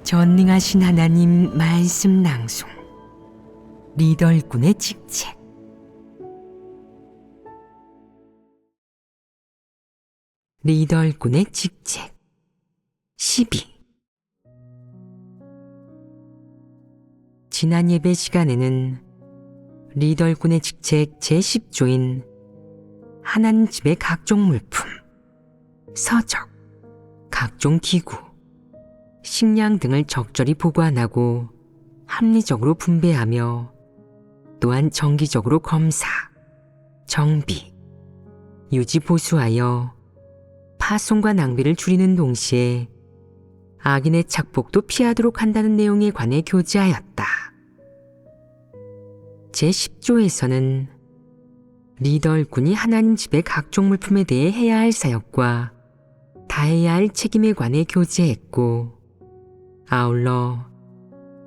전능하신 하나님 말씀 낭송. 리더 일꾼의 직책. 리더 일꾼의 직책 12. 지난 예배 시간에는 리더 일꾼의 직책 제10조인 하나님 집의 각종 물품, 서적, 각종 기구, 식량 등을 적절히 보관하고 합리적으로 분배하며 또한 정기적으로 검사, 정비, 유지 보수하여 파손과 낭비를 줄이는 동시에 악인의 착복도 피하도록 한다는 내용에 관해 교제하였다. 제10조에서는 리더 일꾼이 하나님 집의 각종 물품에 대해 해야 할 사역과 다해야 할 책임에 관해 교제했고, 아울러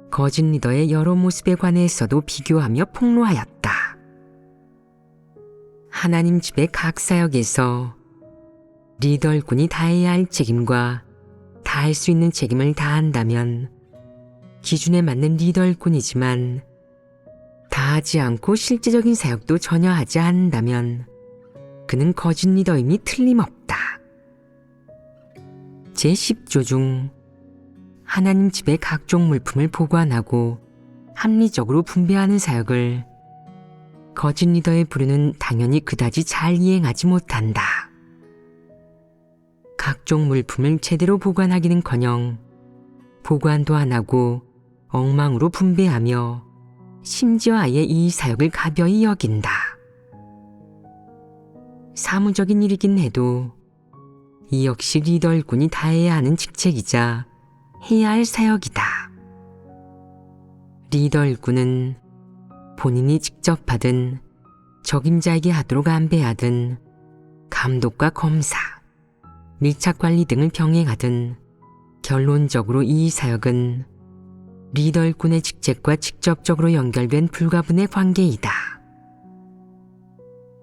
거짓 리더의 여러 모습에 관해서도 비교하며 폭로하였다. 하나님 집의 각 사역에서 리더 일꾼이 다해야 할 책임과 다할 수 있는 책임을 다한다면 기준에 맞는 리더 일꾼이지만, 다하지 않고 실제적인 사역도 전혀 하지 않는다면 그는 거짓 리더임이 틀림없다. 제10조 중 하나님 집의 각종 물품을 보관하고 합리적으로 분배하는 사역을 거짓 리더의 부류는 당연히 그다지 잘 이행하지 못한다. 각종 물품을 제대로 보관하기는커녕 보관도 안 하고 엉망으로 분배하며 심지어 아예 이 사역을 가벼이 여긴다. 사무적인 일이긴 해도 이 역시 리더 일꾼이 다해야 하는 직책이자 해야 할 사역이다. 리더 일꾼은 본인이 직접 하든 적임자에게 하도록 안배하든 감독과 검사, 밀착관리 등을 병행하든 결론적으로 이 사역은 리더 일꾼의 직책과 직접적으로 연결된 불가분의 관계이다.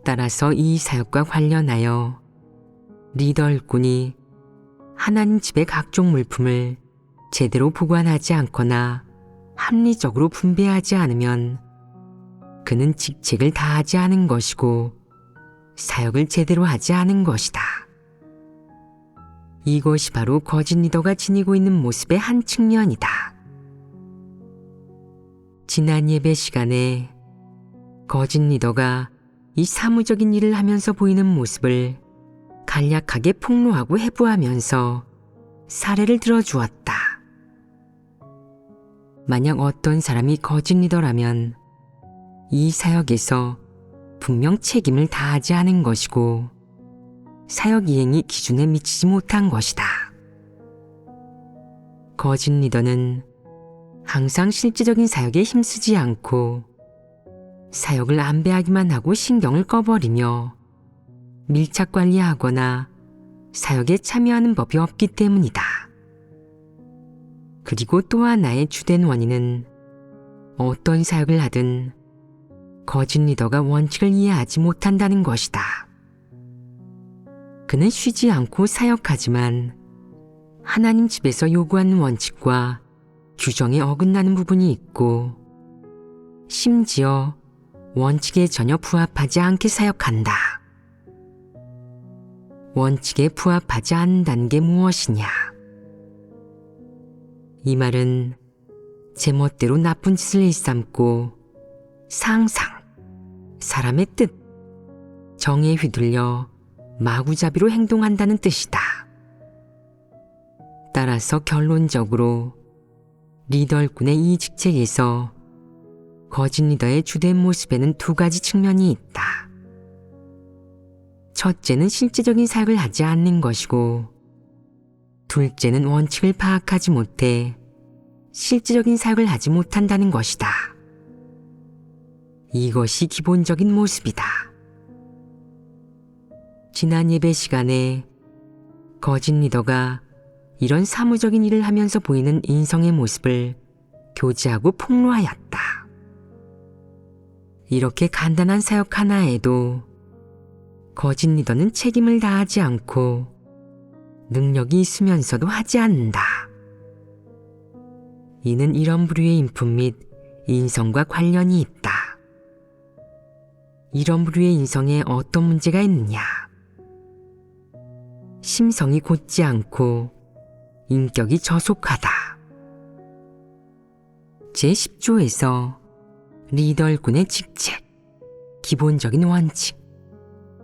따라서 이 사역과 관련하여 리더 일꾼이 하나님 집의 각종 물품을 제대로 보관하지 않거나 합리적으로 분배하지 않으면 그는 직책을 다하지 않은 것이고 사역을 제대로 하지 않은 것이다. 이것이 바로 거짓 리더가 지니고 있는 모습의 한 측면이다. 지난 예배 시간에 거짓 리더가 이 사무적인 일을 하면서 보이는 모습을 간략하게 폭로하고 해부하면서 사례를 들어주었다. 만약 어떤 사람이 거짓 리더라면 이 사역에서 분명 책임을 다하지 않은 것이고 사역 이행이 기준에 미치지 못한 것이다. 거짓 리더는 항상 실제적인 사역에 힘쓰지 않고 사역을 안배하기만 하고 신경을 꺼버리며 밀착 관리하거나 사역에 참여하는 법이 없기 때문이다. 그리고 또 하나의 주된 원인은 어떤 사역을 하든 거짓 리더가 원칙을 이해하지 못한다는 것이다. 그는 쉬지 않고 사역하지만 하나님 집에서 요구하는 원칙과 규정에 어긋나는 부분이 있고 심지어 원칙에 전혀 부합하지 않게 사역한다. 원칙에 부합하지 않는다는 게 무엇이냐? 이 말은 제멋대로 나쁜 짓을 일삼고 상상, 사람의 뜻, 정에 휘둘려 마구잡이로 행동한다는 뜻이다. 따라서 결론적으로 리더 일꾼의 이 직책에서 거짓 리더의 주된 모습에는 두 가지 측면이 있다. 첫째는 실제적인 사역을 하지 않는 것이고, 둘째는 원칙을 파악하지 못해 실제적인 사역을 하지 못한다는 것이다. 이것이 기본적인 모습이다. 지난 예배 시간에 거짓 리더가 이런 사무적인 일을 하면서 보이는 인성의 모습을 교제하고 폭로하였다. 이렇게 간단한 사역 하나에도 거짓 리더는 책임을 다하지 않고 능력이 있으면서도 하지 않는다. 이는 이런 부류의 인품 및 인성과 관련이 있다. 이런 부류의 인성에 어떤 문제가 있느냐? 심성이 곧지 않고 인격이 저속하다. 제10조에서 리더일꾼의 직책, 기본적인 원칙,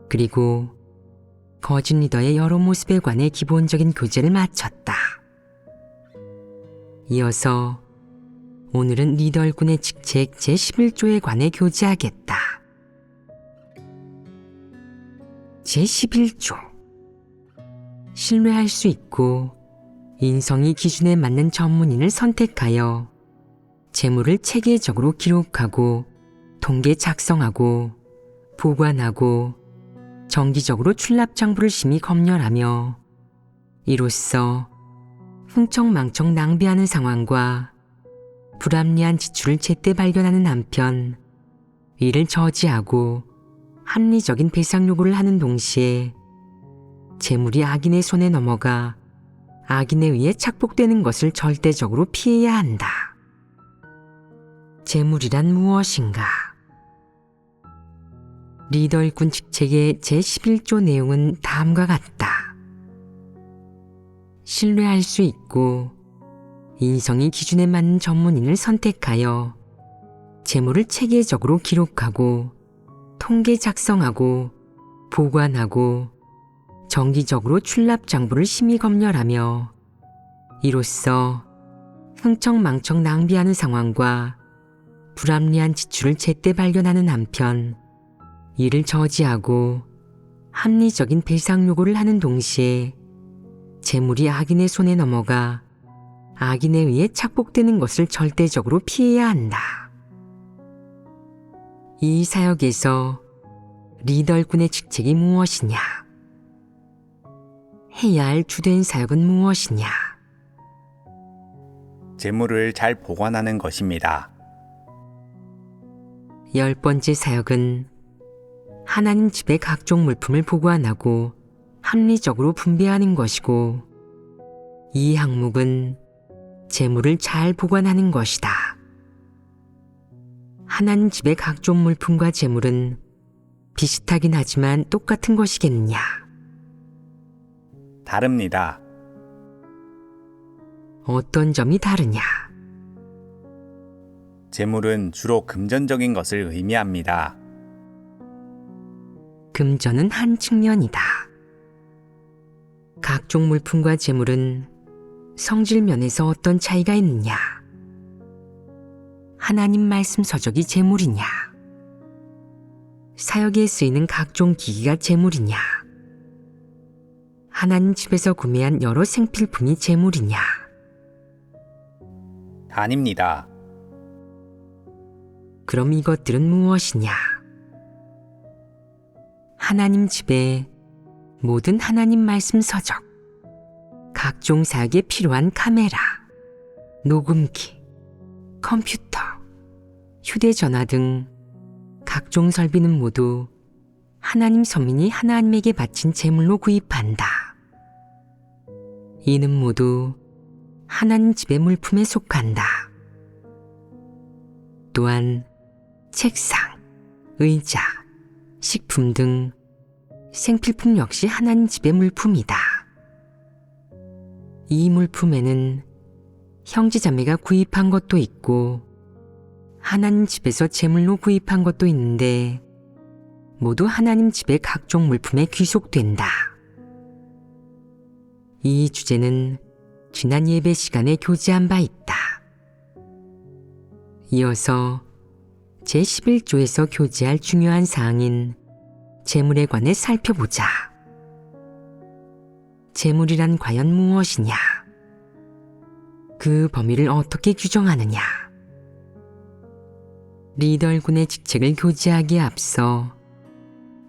그리고 거짓 리더의 여러 모습에 관해 기본적인 교재를 마쳤다. 이어서 오늘은 리더일꾼의 직책 제11조에 관해 교제하겠다. 제11조 신뢰할 수 있고 인성이 기준에 맞는 전문인을 선택하여 재물을 체계적으로 기록하고 통계 작성하고 보관하고 정기적으로 출납장부를 심히 검열하며 이로써 흥청망청 낭비하는 상황과 불합리한 지출을 제때 발견하는 한편 이를 저지하고 합리적인 배상 요구를 하는 동시에 재물이 악인의 손에 넘어가 악인에 의해 착복되는 것을 절대적으로 피해야 한다. 재물이란 무엇인가? 리더일꾼 직책의 제11조 내용은 다음과 같다. 신뢰할 수 있고 인성이 기준에 맞는 전문인을 선택하여 재물을 체계적으로 기록하고 통계 작성하고 보관하고 정기적으로 출납장부를 심히 검열하며 이로써 흥청망청 낭비하는 상황과 불합리한 지출을 제때 발견하는 한편 이를 저지하고 합리적인 배상 요구를 하는 동시에 재물이 악인의 손에 넘어가 악인에 의해 착복되는 것을 절대적으로 피해야 한다. 이 사역에서 리더일꾼의 직책이 무엇이냐? 해야 할 주된 사역은 무엇이냐? 재물을 잘 보관하는 것입니다. 10번째 사역은 하나님 집의 각종 물품을 보관하고 합리적으로 분배하는 것이고 이 항목은 재물을 잘 보관하는 것이다. 하나님 집의 각종 물품과 재물은 비슷하긴 하지만 똑같은 것이겠느냐? 다릅니다. 어떤 점이 다르냐? 재물은 주로 금전적인 것을 의미합니다. 금전은 한 측면이다. 각종 물품과 재물은 성질 면에서 어떤 차이가 있느냐? 하나님 말씀 서적이 재물이냐? 사역에 쓰이는 각종 기기가 재물이냐? 하나님 집에서 구매한 여러 생필품이 재물이냐? 아닙니다. 그럼 이것들은 무엇이냐? 하나님 집에 모든 하나님 말씀 서적, 각종 사역에 필요한 카메라, 녹음기, 컴퓨터, 휴대전화 등 각종 설비는 모두 하나님 서민이 하나님에게 바친 재물로 구입한다. 이는 모두 하나님 집의 물품에 속한다. 또한 책상, 의자, 식품 등 생필품 역시 하나님 집의 물품이다. 이 물품에는 형제자매가 구입한 것도 있고 하나님 집에서 제물로 구입한 것도 있는데 모두 하나님 집의 각종 물품에 귀속된다. 이 주제는 지난 예배 시간에 교제한 바 있다. 이어서 제11조에서 교제할 중요한 사항인 재물에 관해 살펴보자. 재물이란 과연 무엇이냐? 그 범위를 어떻게 규정하느냐? 리더일군의 직책을 교제하기에 앞서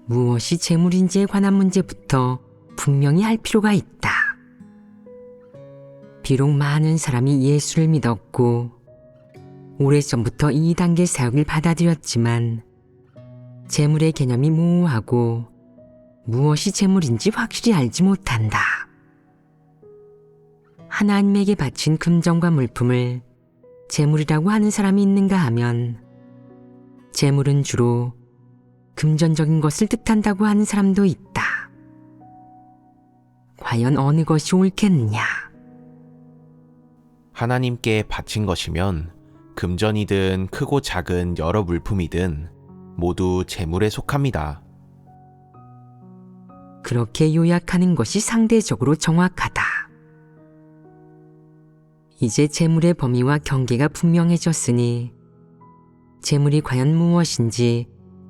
무엇이 재물인지에 관한 문제부터 분명히 할 필요가 있다. 비록 많은 사람이 예수를 믿었고 오래전부터 이 단계 사역을 받아들였지만 재물의 개념이 모호하고 무엇이 재물인지 확실히 알지 못한다. 하나님에게 바친 금전과 물품을 재물이라고 하는 사람이 있는가 하면 재물은 주로 금전적인 것을 뜻한다고 하는 사람도 있다. 과연 어느 것이 옳겠느냐? 하나님께 바친 것이면 금전이든 크고 작은 여러 물품이든 모두 재물에 속합니다. 그렇게 요약하는 것이 상대적으로 정확하다. 이제 재물의 범위와 경계가 분명해졌으니 재물이 과연 무엇인지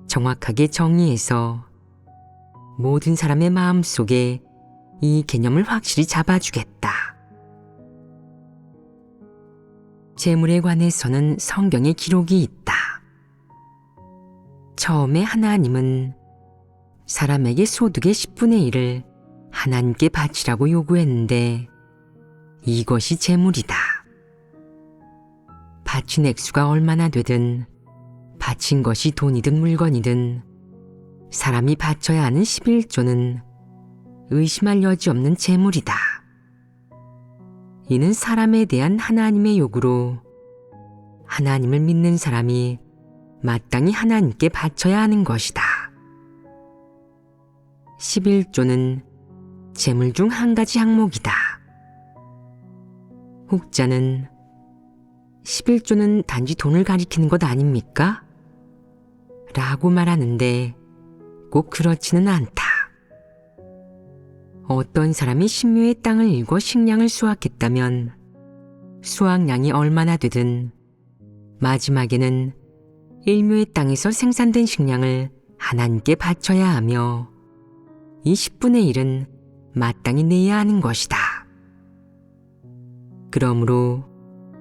정확하게 정의해서 모든 사람의 마음속에 이 개념을 확실히 잡아주겠다. 재물에 관해서는 성경에 기록이 있다. 처음에 하나님은 사람에게 소득의 10분의 1을 하나님께 바치라고 요구했는데 이것이 재물이다. 바친 액수가 얼마나 되든 바친 것이 돈이든 물건이든 사람이 바쳐야 하는 11조는 의심할 여지 없는 재물이다. 이는 사람에 대한 하나님의 요구로 하나님을 믿는 사람이 마땅히 하나님께 바쳐야 하는 것이다. 11조는 재물 중 한 가지 항목이다. 혹자는 11조는 단지 돈을 가리키는 것 아닙니까? 라고 말하는데 꼭 그렇지는 않다. 어떤 사람이 신묘의 땅을 일궈 식량을 수확했다면 수확량이 얼마나 되든 마지막에는 일묘의 땅에서 생산된 식량을 하나님께 바쳐야 하며 이 10분의 1은 마땅히 내야 하는 것이다. 그러므로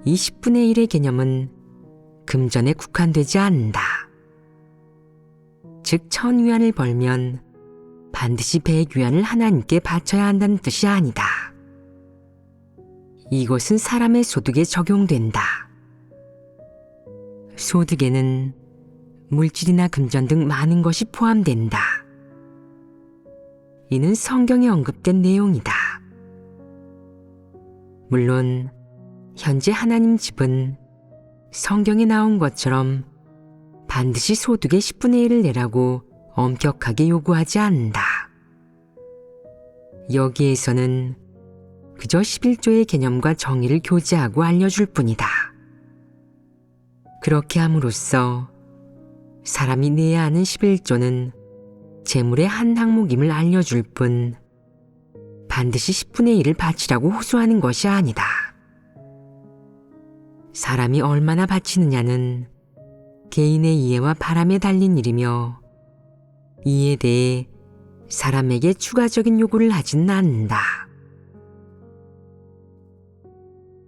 이 10분의 1의 개념은 금전에 국한되지 않는다. 즉 1000위안을 벌면 반드시 100위안을 하나님께 바쳐야 한다는 뜻이 아니다. 이것은 사람의 소득에 적용된다. 소득에는 물질이나 금전 등 많은 것이 포함된다. 이는 성경에 언급된 내용이다. 물론 현재 하나님 집은 성경에 나온 것처럼 반드시 소득의 10분의 1을 내라고 엄격하게 요구하지 않는다. 여기에서는 그저 11조의 개념과 정의를 교제하고 알려줄 뿐이다. 그렇게 함으로써 사람이 내야 하는 11조는 재물의 한 항목임을 알려줄 뿐 반드시 10분의 1을 바치라고 호소하는 것이 아니다. 사람이 얼마나 바치느냐는 개인의 이해와 바람에 달린 일이며 이에 대해 사람에게 추가적인 요구를 하진 않는다.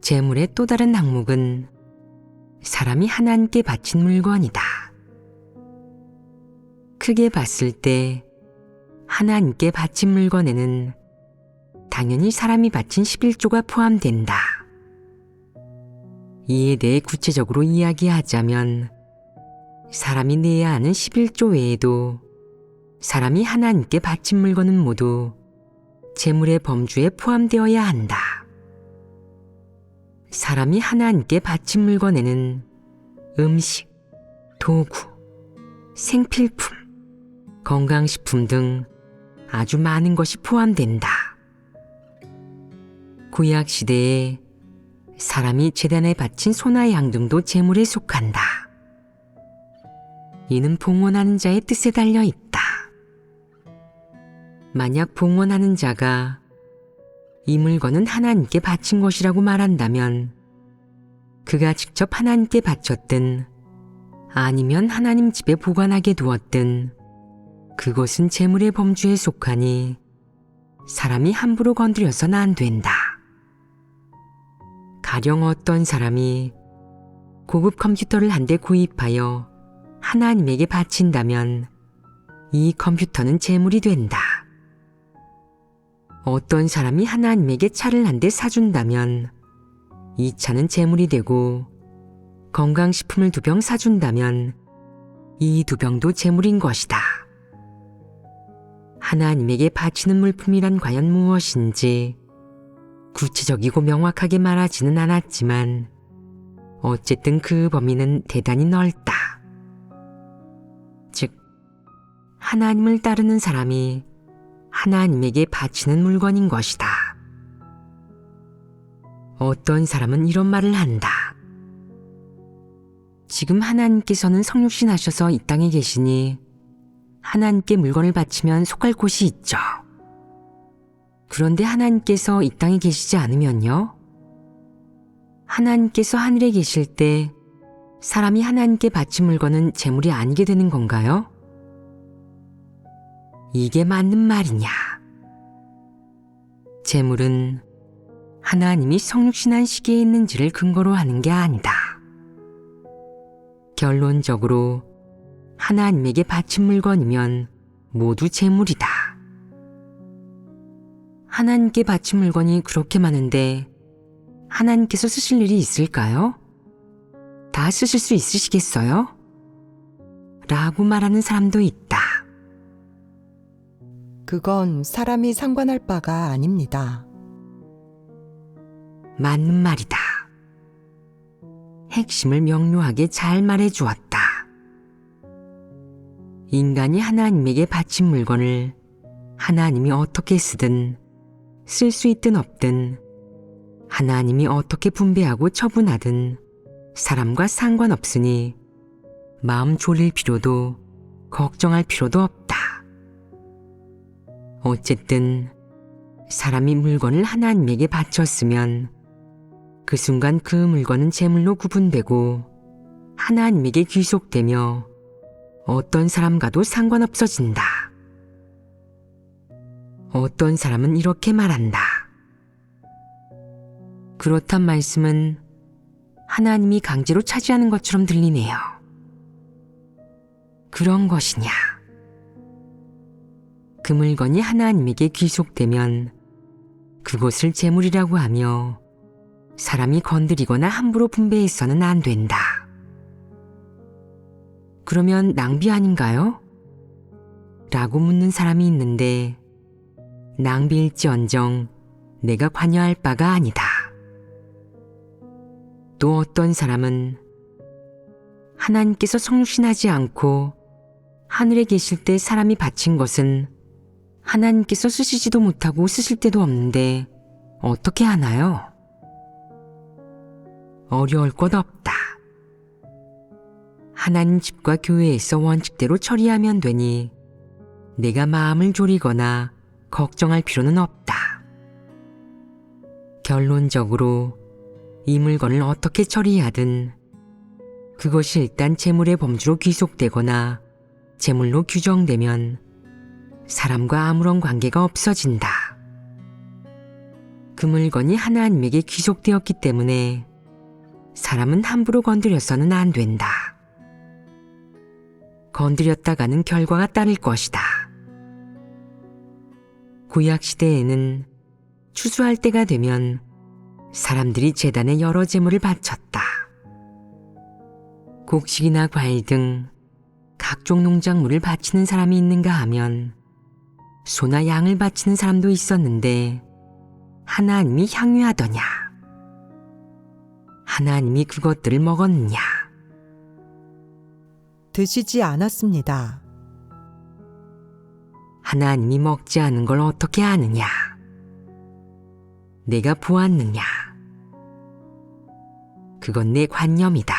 재물의 또 다른 항목은 사람이 하나님께 바친 물건이다. 크게 봤을 때 하나님께 바친 물건에는 당연히 사람이 바친 11조가 포함된다. 이에 대해 구체적으로 이야기하자면 사람이 내야 하는 11조 외에도 사람이 하나님께 바친 물건은 모두 재물의 범주에 포함되어야 한다. 사람이 하나님께 바친 물건에는 음식, 도구, 생필품, 건강식품 등 아주 많은 것이 포함된다. 구약시대에 사람이 제단에 바친 소나 양 등도 재물에 속한다. 이는 봉헌하는 자의 뜻에 달려 있다. 만약 봉헌하는 자가 이 물건은 하나님께 바친 것이라고 말한다면 그가 직접 하나님께 바쳤든 아니면 하나님 집에 보관하게 두었든 그것은 재물의 범주에 속하니 사람이 함부로 건드려서는 안 된다. 가령 어떤 사람이 고급 컴퓨터를 한 대 구입하여 하나님에게 바친다면 이 컴퓨터는 재물이 된다. 어떤 사람이 하나님에게 차를 한 대 사준다면 이 차는 재물이 되고 건강식품을 2병 사준다면 이 2병도 재물인 것이다. 하나님에게 바치는 물품이란 과연 무엇인지 구체적이고 명확하게 말하지는 않았지만 어쨌든 그 범위는 대단히 넓다. 즉, 하나님을 따르는 사람이 하나님에게 바치는 물건인 것이다. 어떤 사람은 이런 말을 한다. 지금 하나님께서는 성육신 하셔서 이 땅에 계시니 하나님께 물건을 바치면 속할 곳이 있죠. 그런데 하나님께서 이 땅에 계시지 않으면요? 하나님께서 하늘에 계실 때 사람이 하나님께 바친 물건은 재물이 아니게 되는 건가요? 이게 맞는 말이냐? 재물은 하나님이 성육신한 시기에 있는지를 근거로 하는 게 아니다. 결론적으로 하나님에게 바친 물건이면 모두 재물이다. 하나님께 바친 물건이 그렇게 많은데 하나님께서 쓰실 일이 있을까요? 다 쓰실 수 있으시겠어요? 라고 말하는 사람도 있다. 그건 사람이 상관할 바가 아닙니다. 맞는 말이다. 핵심을 명료하게 잘 말해 주었다. 인간이 하나님에게 바친 물건을 하나님이 어떻게 쓰든 쓸 수 있든 없든 하나님이 어떻게 분배하고 처분하든 사람과 상관없으니 마음 졸일 필요도 걱정할 필요도 없다. 어쨌든 사람이 물건을 하나님에게 바쳤으면 그 순간 그 물건은 재물로 구분되고 하나님에게 귀속되며 어떤 사람과도 상관없어진다. 어떤 사람은 이렇게 말한다. 그렇단 말씀은 하나님이 강제로 차지하는 것처럼 들리네요. 그런 것이냐? 그 물건이 하나님에게 귀속되면 그것을 재물이라고 하며 사람이 건드리거나 함부로 분배해서는 안 된다. 그러면 낭비 아닌가요? 라고 묻는 사람이 있는데 낭비일지언정 내가 관여할 바가 아니다. 또 어떤 사람은 하나님께서 성육신하지 않고 하늘에 계실 때 사람이 바친 것은 하나님께서 쓰시지도 못하고 쓰실 때도 없는데 어떻게 하나요? 어려울 것 없다. 하나님 집과 교회에서 원칙대로 처리하면 되니 내가 마음을 졸이거나 걱정할 필요는 없다. 결론적으로 이 물건을 어떻게 처리하든 그것이 일단 재물의 범주로 귀속되거나 재물로 규정되면 사람과 아무런 관계가 없어진다. 그 물건이 하나님에게 귀속되었기 때문에 사람은 함부로 건드려서는 안 된다. 건드렸다가는 결과가 따를 것이다. 구약시대에는 추수할 때가 되면 사람들이 제단에 여러 제물을 바쳤다. 곡식이나 과일 등 각종 농작물을 바치는 사람이 있는가 하면 소나 양을 바치는 사람도 있었는데 하나님이 향유하더냐? 하나님이 그것들을 먹었느냐? 드시지 않았습니다. 하나님이 먹지 않은 걸 어떻게 아느냐? 내가 보았느냐? 그건 내 관념이다.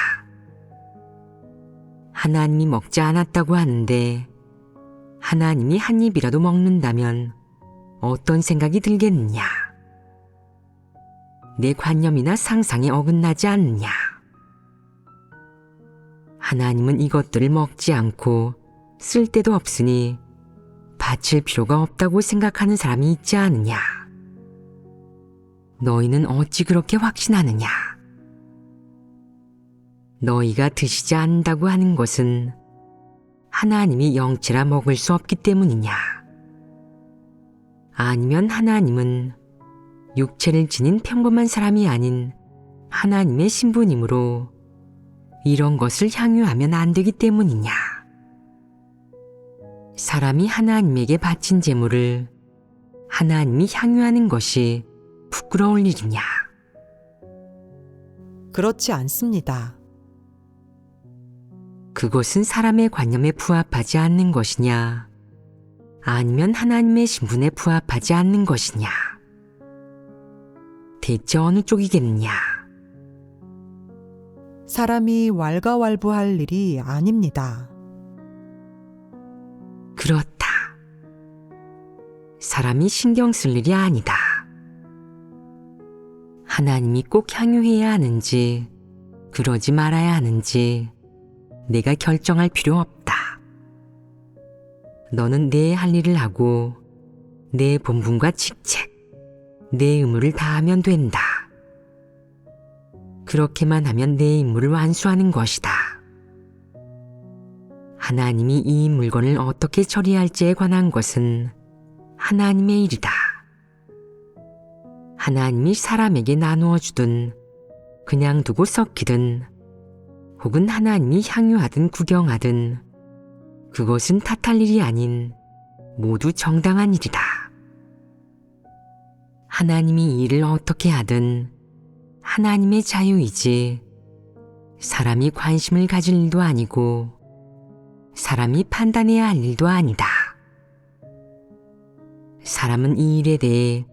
하나님이 먹지 않았다고 하는데 하나님이 한 입이라도 먹는다면 어떤 생각이 들겠느냐? 내 관념이나 상상에 어긋나지 않느냐? 하나님은 이것들을 먹지 않고 쓸 데도 없으니 바칠 필요가 없다고 생각하는 사람이 있지 않느냐? 너희는 어찌 그렇게 확신하느냐? 너희가 드시지 않는다고 하는 것은 하나님이 영체라 먹을 수 없기 때문이냐? 아니면 하나님은 육체를 지닌 평범한 사람이 아닌 하나님의 신부님으로 이런 것을 향유하면 안 되기 때문이냐? 사람이 하나님에게 바친 제물을 하나님이 향유하는 것이 부끄러울 일이냐? 그렇지 않습니다. 그것은 사람의 관념에 부합하지 않는 것이냐? 아니면 하나님의 신분에 부합하지 않는 것이냐? 대체 어느 쪽이겠느냐? 사람이 왈가왈부할 일이 아닙니다. 그렇다. 사람이 신경 쓸 일이 아니다. 하나님이 꼭 향유해야 하는지, 그러지 말아야 하는지 내가 결정할 필요 없다. 너는 내 할 일을 하고 내 본분과 직책, 내 의무를 다하면 된다. 그렇게만 하면 내 임무를 완수하는 것이다. 하나님이 이 물건을 어떻게 처리할지에 관한 것은 하나님의 일이다. 하나님이 사람에게 나누어 주든 그냥 두고 썩히든 혹은 하나님이 향유하든 구경하든 그것은 탓할 일이 아닌 모두 정당한 일이다. 하나님이 이 일을 어떻게 하든 하나님의 자유이지 사람이 관심을 가질 일도 아니고 사람이 판단해야 할 일도 아니다. 사람은 이 일에 대해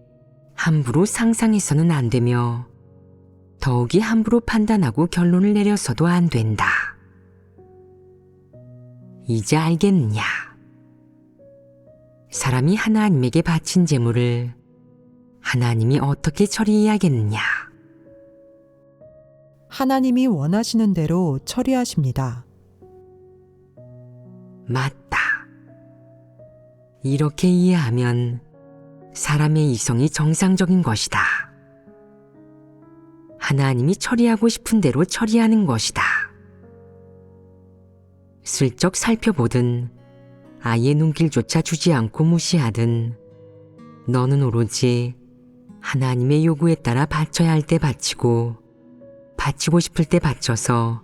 함부로 상상해서는 안 되며 더욱이 함부로 판단하고 결론을 내려서도 안 된다. 이제 알겠느냐? 사람이 하나님에게 바친 제물을 하나님이 어떻게 처리해야겠느냐? 하나님이 원하시는 대로 처리하십니다. 맞다. 이렇게 이해하면 사람의 이성이 정상적인 것이다. 하나님이 처리하고 싶은 대로 처리하는 것이다. 슬쩍 살펴보든 아예 눈길조차 주지 않고 무시하든 너는 오로지 하나님의 요구에 따라 바쳐야 할 때 바치고 바치고 싶을 때 바쳐서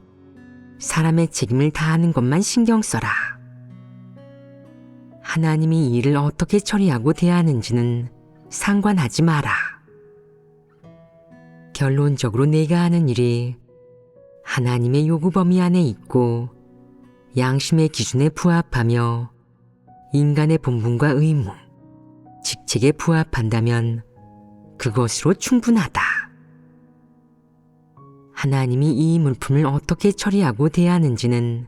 사람의 책임을 다하는 것만 신경 써라. 하나님이 이 일을 어떻게 처리하고 대하는지는 상관하지 마라. 결론적으로 내가 하는 일이 하나님의 요구 범위 안에 있고 양심의 기준에 부합하며 인간의 본분과 의무, 직책에 부합한다면 그것으로 충분하다. 하나님이 이 물품을 어떻게 처리하고 대하는지는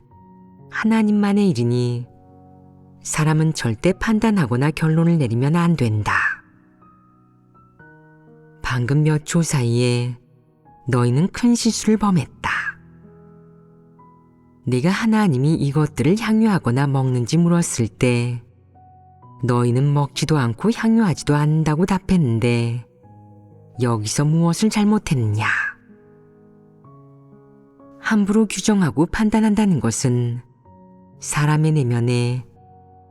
하나님만의 일이니 사람은 절대 판단하거나 결론을 내리면 안 된다. 방금 몇 초 사이에 너희는 큰 실수를 범했다. 내가 하나님이 이것들을 향유하거나 먹는지 물었을 때 너희는 먹지도 않고 향유하지도 않는다고 답했는데 여기서 무엇을 잘못했느냐? 함부로 규정하고 판단한다는 것은 사람의 내면에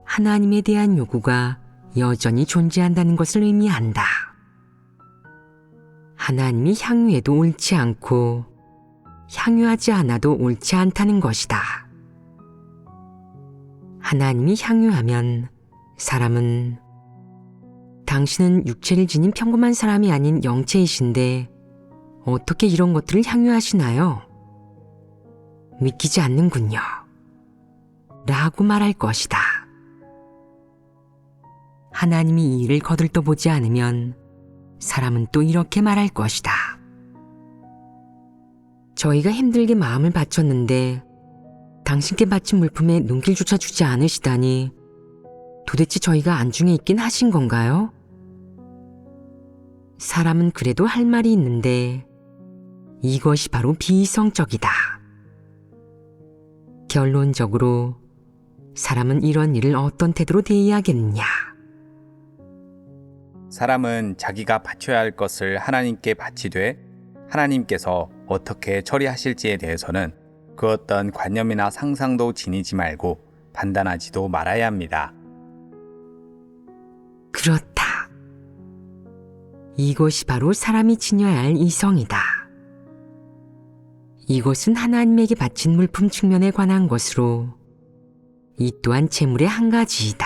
하나님에 대한 요구가 여전히 존재한다는 것을 의미한다. 하나님이 향유해도 옳지 않고 향유하지 않아도 옳지 않다는 것이다. 하나님이 향유하면 사람은 당신은 육체를 지닌 평범한 사람이 아닌 영체이신데 어떻게 이런 것들을 향유하시나요? 믿기지 않는군요. 라고 말할 것이다. 하나님이 이 일을 거들떠보지 않으면 사람은 또 이렇게 말할 것이다. 저희가 힘들게 마음을 바쳤는데 당신께 바친 물품에 눈길조차 주지 않으시다니 도대체 저희가 안중에 있긴 하신 건가요? 사람은 그래도 할 말이 있는데 이것이 바로 비이성적이다. 결론적으로 사람은 이런 일을 어떤 태도로 대해야겠느냐? 사람은 자기가 바쳐야 할 것을 하나님께 바치되 하나님께서 어떻게 처리하실지에 대해서는 그 어떤 관념이나 상상도 지니지 말고 판단하지도 말아야 합니다. 그렇다. 이것이 바로 사람이 지녀야 할 이성이다. 이것은 하나님에게 바친 물품 측면에 관한 것으로 이 또한 재물의 한 가지이다.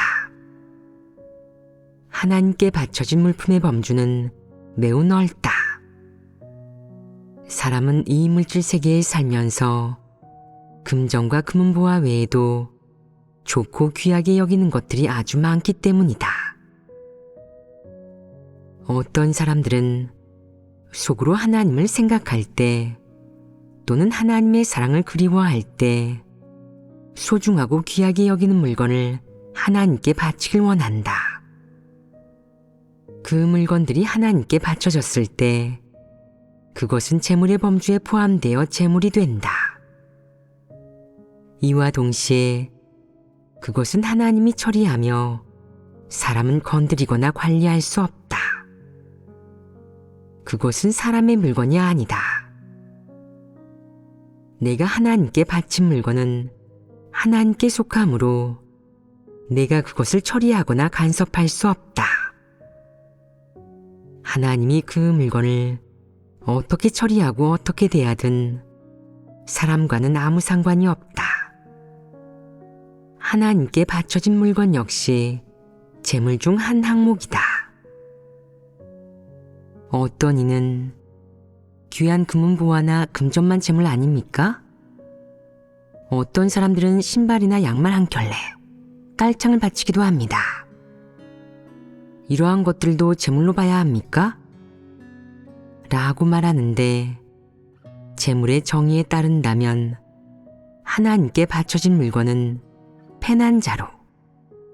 하나님께 바쳐진 물품의 범주는 매우 넓다. 사람은 이 물질 세계에 살면서 금전과 금은보화 외에도 좋고 귀하게 여기는 것들이 아주 많기 때문이다. 어떤 사람들은 속으로 하나님을 생각할 때 또는 하나님의 사랑을 그리워할 때 소중하고 귀하게 여기는 물건을 하나님께 바치길 원한다. 그 물건들이 하나님께 바쳐졌을 때 그것은 재물의 범주에 포함되어 재물이 된다. 이와 동시에 그것은 하나님이 처리하며 사람은 건드리거나 관리할 수 없다. 그것은 사람의 물건이 아니다. 내가 하나님께 바친 물건은 하나님께 속하므로 내가 그것을 처리하거나 간섭할 수 없다. 하나님이 그 물건을 어떻게 처리하고 어떻게 대하든 사람과는 아무 상관이 없다. 하나님께 바쳐진 물건 역시 재물 중 한 항목이다. 어떤 이는 귀한 금은보화나 금전만 재물 아닙니까? 어떤 사람들은 신발이나 양말 한 켤레, 깔창을 바치기도 합니다. 이러한 것들도 재물로 봐야 합니까? 라고 말하는데 재물의 정의에 따른다면 하나님께 바쳐진 물건은 펜 한 자루,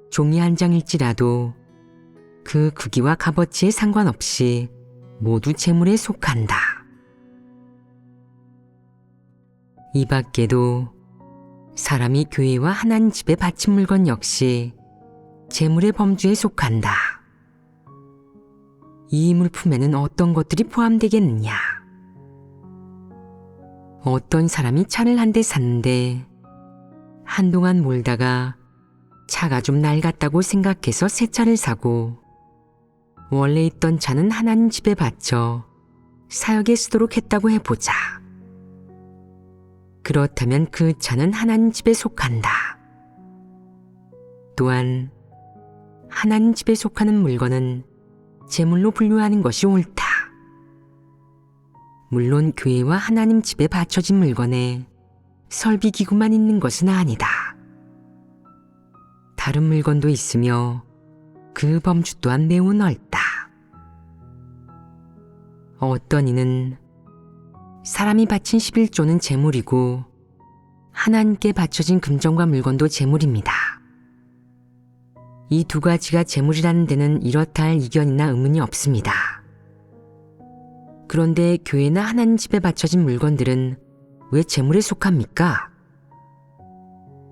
종이 한 장일지라도 그 크기와 값어치에 상관없이 모두 재물에 속한다. 이 밖에도 사람이 교회와 하나님 집에 바친 물건 역시 재물의 범주에 속한다. 이 물품에는 어떤 것들이 포함되겠느냐? 어떤 사람이 차를 한 대 샀는데 한동안 몰다가 차가 좀 낡았다고 생각해서 새 차를 사고 원래 있던 차는 하나님 집에 바쳐 사역에 쓰도록 했다고 해보자. 그렇다면 그 차는 하나님 집에 속한다. 또한 하나님 집에 속하는 물건은 재물로 분류하는 것이 옳다. 물론 교회와 하나님 집에 바쳐진 물건에 설비기구만 있는 것은 아니다. 다른 물건도 있으며 그 범주 또한 매우 넓다. 어떤 이는 사람이 바친 11조는 재물이고 하나님께 바쳐진 금전과 물건도 재물입니다. 이 두 가지가 재물이라는 데는 이렇다 할 이견이나 의문이 없습니다. 그런데 교회나 하나님 집에 바쳐진 물건들은 왜 재물에 속합니까?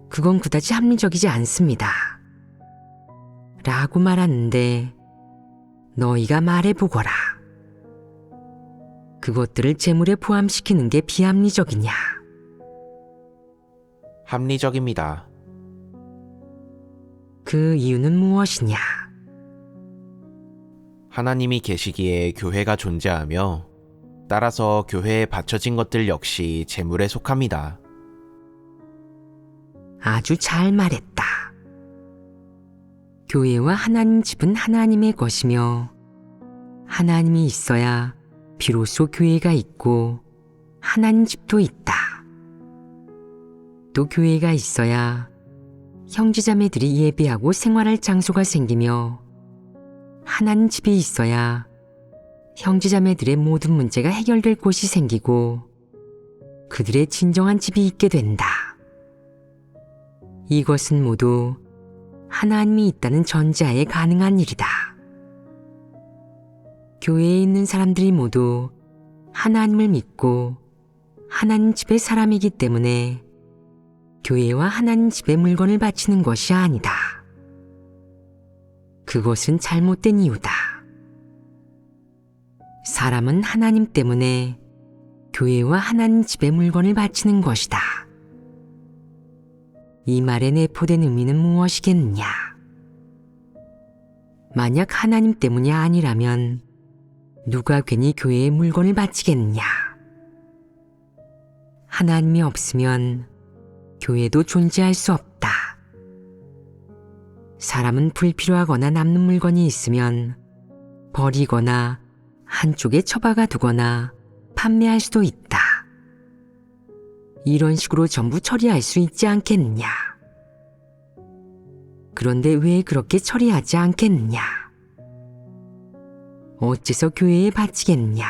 그건 그다지 합리적이지 않습니다. 라고 말하는데 너희가 말해보거라. 그것들을 재물에 포함시키는 게 비합리적이냐? 합리적입니다. 그 이유는 무엇이냐? 하나님이 계시기에 교회가 존재하며 따라서 교회에 바쳐진 것들 역시 재물에 속합니다. 아주 잘 말했다. 교회와 하나님 집은 하나님의 것이며 하나님이 있어야 비로소 교회가 있고 하나님 집도 있다. 또 교회가 있어야 형제자매들이 예배하고 생활할 장소가 생기며 하나님 집이 있어야 형제자매들의 모든 문제가 해결될 곳이 생기고 그들의 진정한 집이 있게 된다. 이것은 모두 하나님이 있다는 전제하에 가능한 일이다. 교회에 있는 사람들이 모두 하나님을 믿고 하나님 집의 사람이기 때문에 교회와 하나님 집에 물건을 바치는 것이 아니다. 그것은 잘못된 이유다. 사람은 하나님 때문에 교회와 하나님 집에 물건을 바치는 것이다. 이 말에 내포된 의미는 무엇이겠느냐? 만약 하나님 때문이 아니라면 누가 괜히 교회에 물건을 바치겠느냐? 하나님이 없으면 교회도 존재할 수 없다. 사람은 불필요하거나 남는 물건이 있으면 버리거나 한쪽에 처박아 두거나 판매할 수도 있다. 이런 식으로 전부 처리할 수 있지 않겠느냐. 그런데 왜 그렇게 처리하지 않겠느냐? 어째서 교회에 바치겠느냐?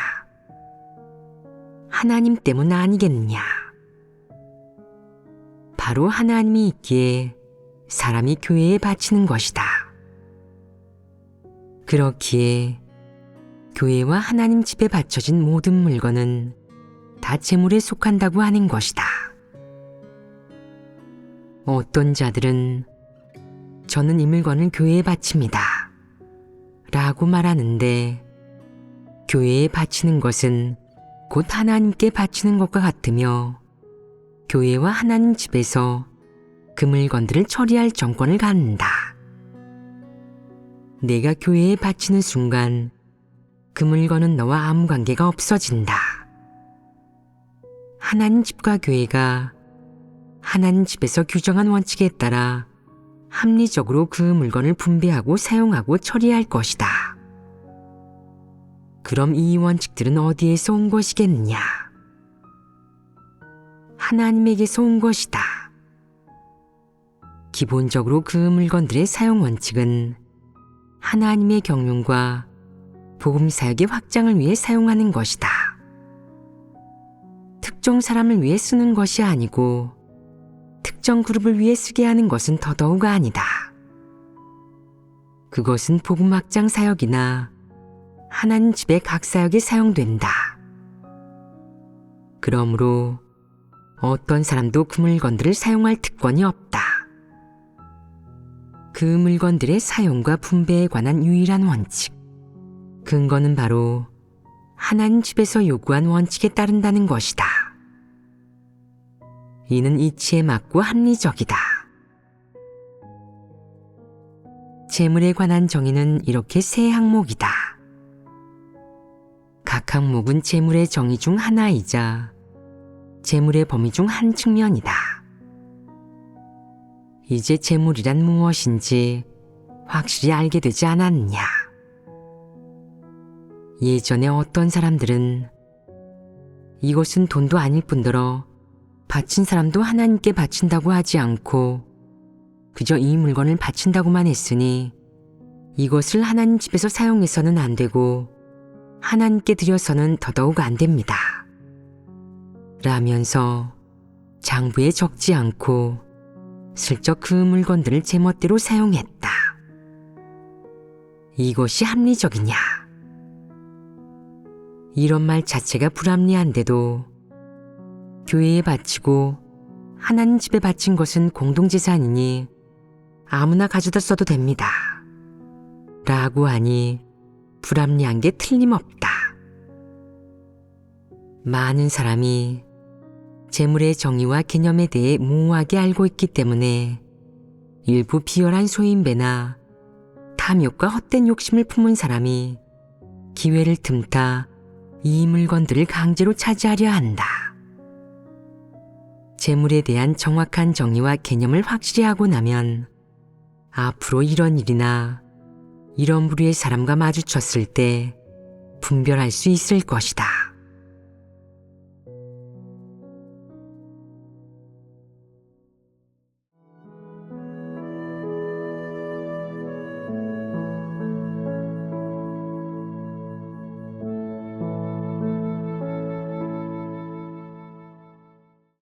하나님 때문 아니겠느냐? 바로 하나님이 있기에 사람이 교회에 바치는 것이다. 그렇기에 교회와 하나님 집에 바쳐진 모든 물건은 다 재물에 속한다고 하는 것이다. 어떤 자들은 저는 이 물건을 교회에 바칩니다 라고 말하는데, 교회에 바치는 것은 곧 하나님께 바치는 것과 같으며 교회와 하나님 집에서 그 물건들을 처리할 정권을 갖는다. 내가 교회에 바치는 순간 그 물건은 너와 아무 관계가 없어진다. 하나님 집과 교회가 하나님 집에서 규정한 원칙에 따라 합리적으로 그 물건을 분배하고 사용하고 처리할 것이다. 그럼 이 원칙들은 어디에서 온 것이겠느냐? 하나님에게서 온 것이다. 기본적으로 그 물건들의 사용 원칙은 하나님의 경륜과 복음 사역의 확장을 위해 사용하는 것이다. 특정 사람을 위해 쓰는 것이 아니고 특정 그룹을 위해 쓰게 하는 것은 더더욱 아니다. 그것은 복음 확장 사역이나 하나님 집의 각 사역에 사용된다. 그러므로 어떤 사람도 그 물건들을 사용할 특권이 없다. 그 물건들의 사용과 분배에 관한 유일한 원칙, 근거는 바로 하나님 집에서 요구한 원칙에 따른다는 것이다. 이는 이치에 맞고 합리적이다. 재물에 관한 정의는 이렇게 세 항목이다. 각 항목은 재물의 정의 중 하나이자 재물의 범위 중 한 측면이다. 이제 재물이란 무엇인지 확실히 알게 되지 않았느냐? 예전에 어떤 사람들은 이것은 돈도 아닐 뿐더러 바친 사람도 하나님께 바친다고 하지 않고 그저 이 물건을 바친다고만 했으니 이것을 하나님 집에서 사용해서는 안 되고 하나님께 드려서는 더더욱 안 됩니다. 라면서 장부에 적지 않고 슬쩍 그 물건들을 제멋대로 사용했다. 이것이 합리적이냐? 이런 말 자체가 불합리한데도 교회에 바치고 하나님 집에 바친 것은 공동재산이니 아무나 가져다 써도 됩니다. 라고 하니 불합리한 게 틀림없다. 많은 사람이 재물의 정의와 개념에 대해 모호하게 알고 있기 때문에 일부 비열한 소인배나 탐욕과 헛된 욕심을 품은 사람이 기회를 틈타 이 물건들을 강제로 차지하려 한다. 재물에 대한 정확한 정의와 개념을 확실히 하고 나면 앞으로 이런 일이나 이런 부류의 사람과 마주쳤을 때 분별할 수 있을 것이다.